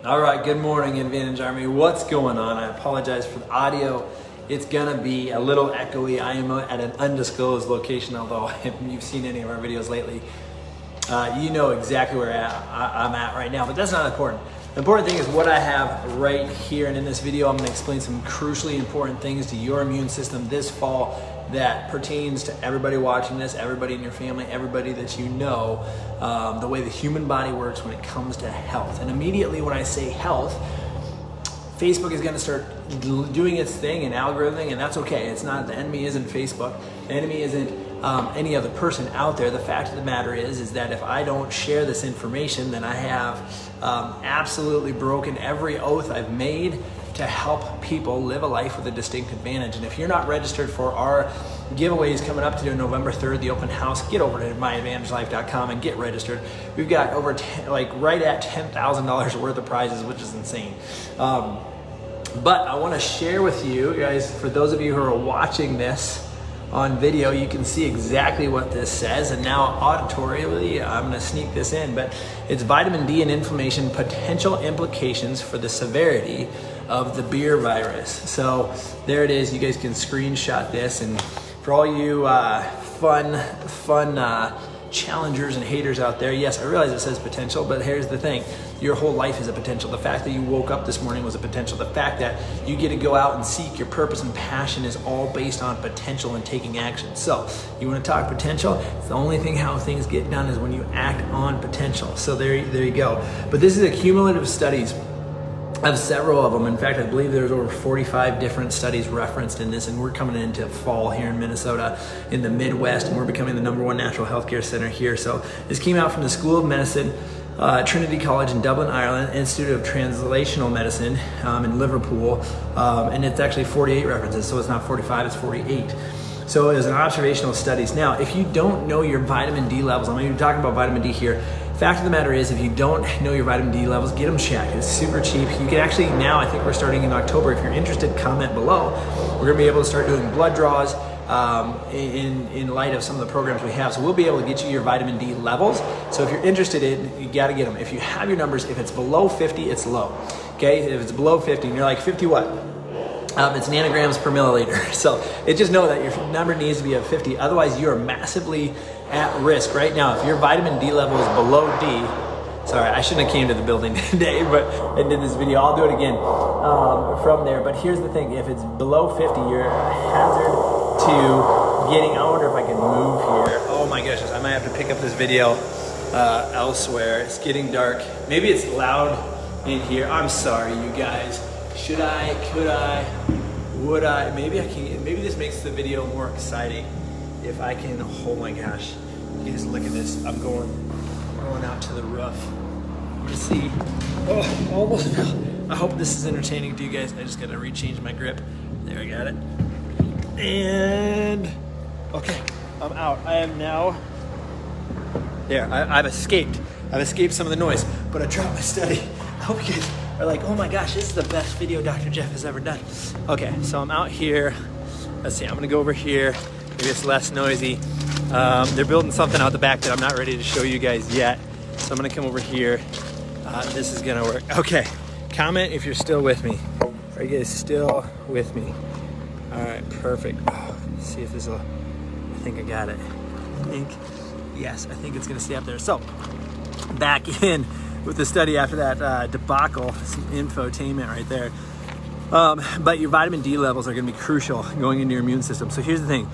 All right, good morning, Advantage Army. What's going on? I apologize for the audio. It's gonna be a little echoey. I am at an undisclosed location, although if you've seen any of our videos lately, you know exactly where I'm at right now, but that's not important. The important thing is what I have right here, and in this video, I'm gonna explain some crucially important things to your immune system this fall that pertains to everybody watching this, everybody in your family, everybody that you know, the way the human body works when it comes to health. And immediately when I say health, Facebook is gonna start doing its thing and algorithming, and that's okay. It's not, the enemy isn't Facebook. The enemy isn't any other person out there. The fact of the matter is that if I don't share this information, then I have absolutely broken every oath I've made to help people live a life with a distinct advantage. And if you're not registered for our giveaways coming up to November 3rd, the open house, get over to myadvantagelife.com and get registered. We've got over right at $10,000 worth of prizes, which is insane. But I want to share with you guys, for those of you who are watching this on video, you can see exactly what this says, and now auditorily I'm going to sneak this in, but it's vitamin D and inflammation, potential implications for the severity of the beer virus. So there it is. You guys can screenshot this, and for all you fun challengers and haters out there, yes, I realize it says potential, but here's the thing. Your whole life is a potential. The fact that you woke up this morning was a potential. The fact that you get to go out and seek your purpose and passion is all based on potential and taking action. So you want to talk potential? It's the only thing how things get done is when you act on potential. So there you go. But this is a cumulative studies of several of them. In fact, I believe there's over 45 different studies referenced in this, and we're coming into fall here in Minnesota, in the Midwest, and we're becoming the #1 natural healthcare center here. So this came out from the School of Medicine, Trinity College in Dublin, Ireland, Institute of Translational Medicine in Liverpool, and it's actually 48 references, so it's not 45, it's 48. So it was an observational studies. Now, if you don't know your vitamin D levels, I'm even talking about vitamin D here. Fact of the matter is, if you don't know your vitamin D levels, get them checked. It's super cheap. You can actually, now I think we're starting in October. If you're interested, comment below. We're gonna be able to start doing blood draws in light of some of the programs we have. So we'll be able to get you your vitamin D levels. So if you're interested in, you gotta get them. If you have your numbers, if it's below 50, it's low. Okay, if it's below 50, and you're like, 50 what? It's nanograms per milliliter. So it just know that your number needs to be at 50. Otherwise, you are massively at risk right now. If your vitamin D level is below D, sorry, I shouldn't have came to the building today, but I did this video. I'll do it again from there. But here's the thing. If it's below 50, you're a hazard to getting, I wonder if I can move here. Oh my gosh, I might have to pick up this video elsewhere. It's getting dark. Maybe it's loud in here. I'm sorry, you guys. Should I, could I, would I? Maybe I can, maybe this makes the video more exciting if I can, oh my gosh. You guys look at this. I'm going out to the roof. I'm gonna see, oh, almost fell. I hope this is entertaining to you guys. I just gotta rechange my grip. There, I got it. And, okay, I'm out. I am now, there, I've escaped. I've escaped some of the noise, but I dropped my study. I hope you guys are like, oh my gosh, this is the best video Dr. Jeff has ever done. Okay, so I'm out here. Let's see, I'm gonna go over here. Maybe it's less noisy. They're building something out the back that I'm not ready to show you guys yet. So I'm gonna come over here. This is gonna work. Okay, comment if you're still with me. Are you guys still with me? All right, perfect. Oh, let's see if this will, I think I got it. I think, yes, I think it's gonna stay up there. So, back in with the study after that debacle, some infotainment right there. But your vitamin D levels are gonna be crucial going into your immune system. So here's the thing.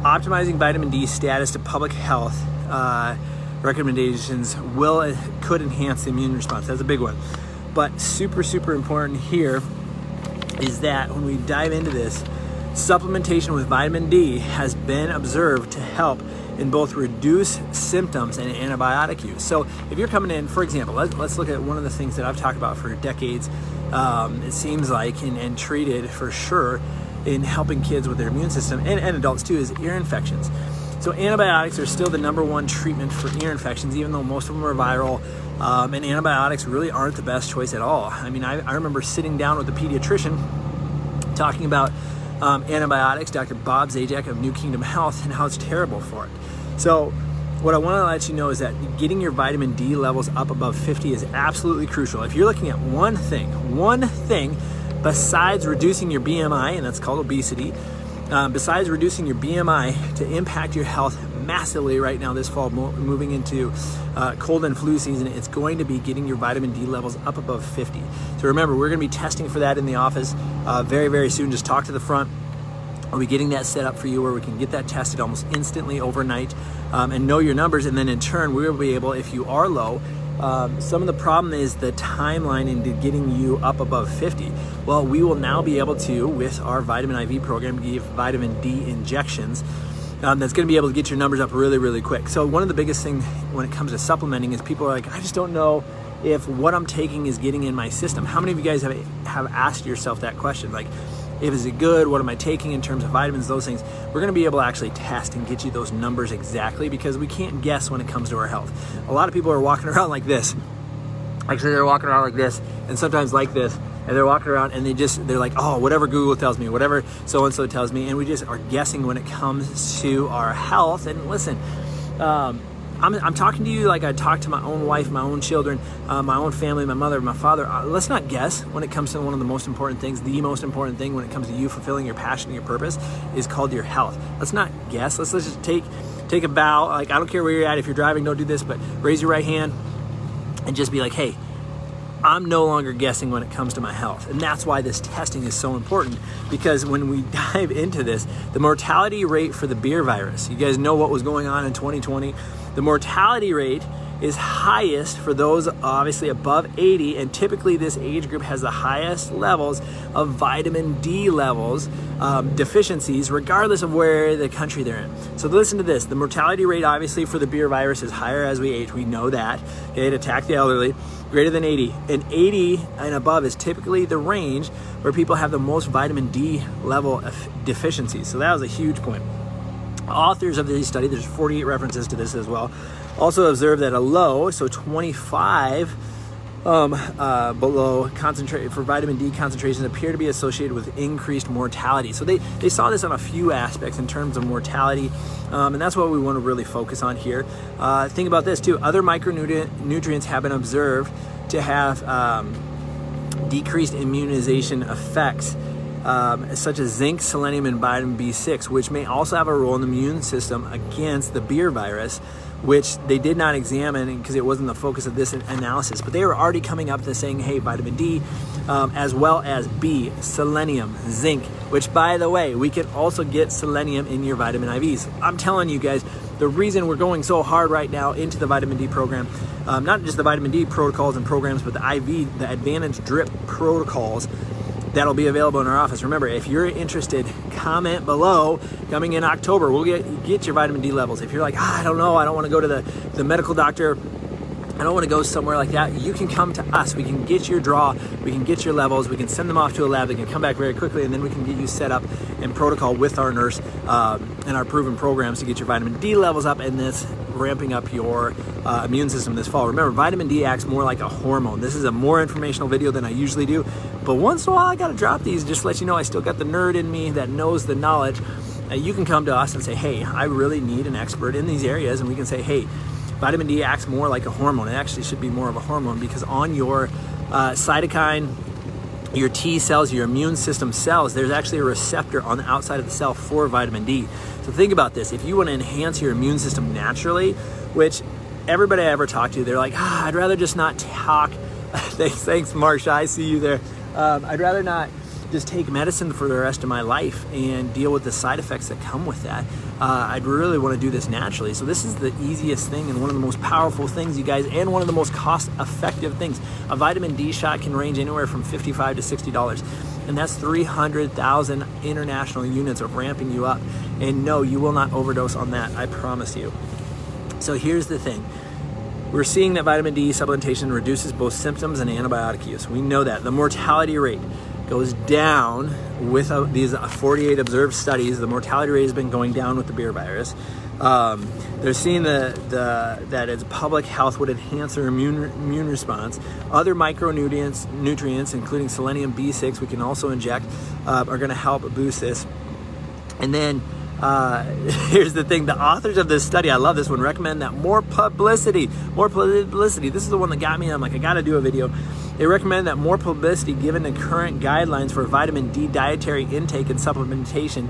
Optimizing vitamin D status to public health recommendations could enhance the immune response. That's a big one. But super, super important here is that when we dive into this, supplementation with vitamin D has been observed to help in both reduce symptoms and antibiotic use. So if you're coming in, for example, let's look at one of the things that I've talked about for decades, it seems like, and treated for sure in helping kids with their immune system and adults too, is ear infections. So antibiotics are still the #1 treatment for ear infections, even though most of them are viral, and antibiotics really aren't the best choice at all. I mean, I remember sitting down with a pediatrician talking about antibiotics, Dr. Bob Zajac of New Kingdom Health, and how it's terrible for it. So what I want to let you know is that getting your vitamin D levels up above 50 is absolutely crucial. If you're looking at one thing besides reducing your BMI, and that's called obesity, besides reducing your BMI to impact your health massively right now this fall, moving into cold and flu season, it's going to be getting your vitamin D levels up above 50. So remember, we're going to be testing for that in the office very, very soon. Just talk to the front. I'll be getting that set up for you where we can get that tested almost instantly overnight and know your numbers. And then in turn, we will be able, if you are low, some of the problem is the timeline into getting you up above 50. Well, we will now be able to, with our vitamin IV program, give vitamin D injections that's going to be able to get your numbers up really, really quick. So one of the biggest things when it comes to supplementing is people are like, I just don't know if what I'm taking is getting in my system. How many of you guys have asked yourself that question? Like, if is it good? What am I taking in terms of vitamins, those things? We're going to be able to actually test and get you those numbers exactly, because we can't guess when it comes to our health. A lot of people are walking around like this. Actually, they're walking around like this, and sometimes like this, and they're walking around and they're like, oh, whatever Google tells me, whatever so-and-so tells me, and we just are guessing when it comes to our health. And listen, I'm talking to you like I talk to my own wife, my own children, my own family, my mother, my father. Let's not guess when it comes to one of the most important things. The most important thing when it comes to you fulfilling your passion and your purpose is called your health. Let's not guess. Let's just take a bow. Like, I don't care where you're at. If you're driving, don't do this, but raise your right hand and just be like, hey, I'm no longer guessing when it comes to my health. And that's why this testing is so important, because when we dive into this, the mortality rate for the beer virus, you guys know what was going on in 2020. The mortality rate is highest for those obviously above 80, and typically this age group has the highest levels of vitamin D levels, deficiencies, regardless of where the country they're in. So listen to this. The mortality rate obviously for the beer virus is higher as we age. We know that. Okay, it attacked the elderly. Greater than 80. And 80 and above is typically the range where people have the most vitamin D level of deficiencies. So that was a huge point. Authors of this study, there's 48 references to this as well, also observed that a low, so 25 below concentrate for vitamin D concentrations appear to be associated with increased mortality. So they saw this on a few aspects in terms of mortality, and that's what we want to really focus on here. Think about this too. Other micronutrients have been observed to have decreased immunization effects, such as zinc, selenium, and vitamin B6, which may also have a role in the immune system against the beer virus, which they did not examine because it wasn't the focus of this analysis. But they were already coming up to saying, hey, vitamin D, as well as B, selenium, zinc, which, by the way, we can also get selenium in your vitamin IVs. I'm telling you guys, the reason we're going so hard right now into the vitamin D program, not just the vitamin D protocols and programs, but the IV, the Advantage Drip protocols, that'll be available in our office. Remember, if you're interested, comment below. Coming in October, we'll get your vitamin D levels. If you're like, I don't know, I don't want to go to the medical doctor, I don't want to go somewhere like that, you can come to us. We can get your draw, we can get your levels, we can send them off to a lab, they can come back very quickly, and then we can get you set up in protocol with our nurse and our proven programs to get your vitamin D levels up, and this ramping up your immune system this fall. Remember, vitamin D acts more like a hormone. This is a more informational video than I usually do, but once in a while I gotta drop these just to let you know I still got the nerd in me that knows the knowledge. You can come to us and say, hey, I really need an expert in these areas, and we can say, hey, vitamin D acts more like a hormone. It actually should be more of a hormone, because on your cytokine, your T cells, your immune system cells, there's actually a receptor on the outside of the cell for vitamin D. So think about this. If you want to enhance your immune system naturally, which everybody I ever talk to, they're like, I'd rather just not talk. Thanks, Marsha. I see you there. I'd rather not just take medicine for the rest of my life and deal with the side effects that come with that. I'd really want to do this naturally. So this is the easiest thing and one of the most powerful things, you guys, and one of the most cost-effective things. A vitamin D shot can range anywhere from $55 to $60, and that's 300,000 international units of ramping you up. And no, you will not overdose on that, I promise you. So here's the thing. We're seeing that vitamin D supplementation reduces both symptoms and antibiotic use. We know that. The mortality rate goes down with these 48 observed studies. The mortality rate has been going down with the beer virus. They're seeing that its public health would enhance their immune response. Other micronutrients, including selenium, B6, we can also inject, are going to help boost this. And then Here's the thing, the authors of this study, I love this one, recommend that more publicity. This is the one that got me. I'm like, I gotta do a video. They recommend that more publicity given the current guidelines for vitamin D dietary intake and supplementation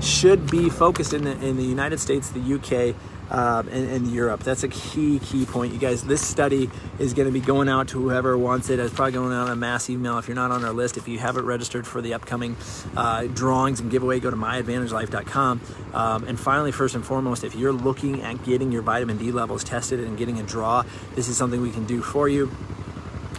should be focused in the United States, the UK, and Europe. That's a key point, you guys. This study is going to be going out to whoever wants it. It's probably going out on a mass email. If you're not on our list, if you haven't registered for the upcoming drawings and giveaway, go to myadvantagelife.com. And finally, first and foremost, if you're looking at getting your vitamin D levels tested and getting a draw, this is something we can do for you.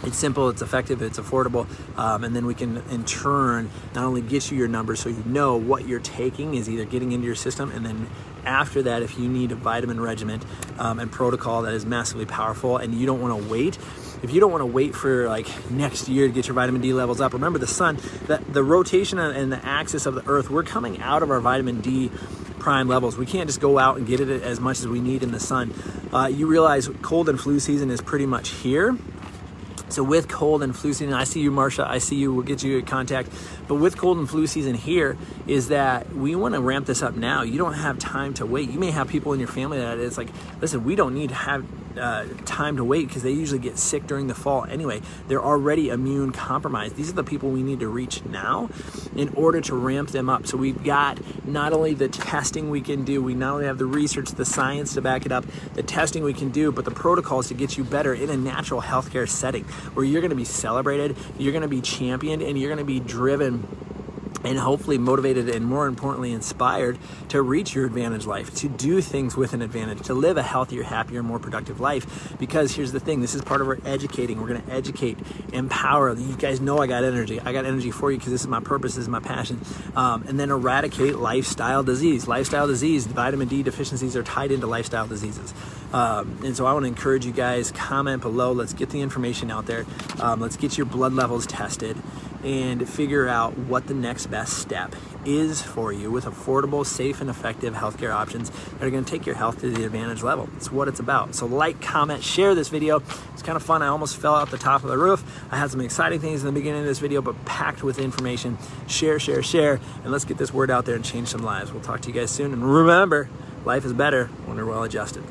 It's simple, it's effective, it's affordable, and then we can in turn not only get you your numbers so you know what you're taking is either getting into your system, and then after that, if you need a vitamin regimen and protocol that is massively powerful and you don't want to wait, if you don't want to wait for like next year to get your vitamin D levels up, remember the sun, the rotation and the axis of the earth, we're coming out of our vitamin D prime levels. We can't just go out and get it as much as we need in the sun. You realize cold and flu season is pretty much here. So with cold and flu season, I see you, Marsha, I see you, we'll get you in contact. But with cold and flu season here is that we want to ramp this up now. You don't have time to wait. You may have people in your family that it's like, listen, we don't need to have time to wait because they usually get sick during the fall anyway. They're already immune compromised. These are the people we need to reach now in order to ramp them up. So we've got not only the testing we can do, we not only have the research, the science to back it up, the testing we can do, but the protocols to get you better in a natural healthcare setting where you're going to be celebrated, you're going to be championed, and you're going to be driven and hopefully motivated and more importantly inspired to reach your advantage life, to do things with an advantage, to live a healthier, happier, more productive life. Because here's the thing, this is part of our educating. We're going to educate, empower. You guys know I got energy. I got energy for you because this is my purpose, this is my passion. And then eradicate lifestyle disease. Lifestyle disease, vitamin D deficiencies are tied into lifestyle diseases. And so I want to encourage you guys, comment below. Let's get the information out there. Let's get your blood levels tested and figure out what the next best step is for you with affordable, safe, and effective healthcare options that are going to take your health to the advantage level. It's what it's about. So like, comment, share this video. It's kind of fun. I almost fell out the top of the roof. I had some exciting things in the beginning of this video, but packed with information. Share, and let's get this word out there and change some lives. We'll talk to you guys soon. And remember, life is better when we're well adjusted.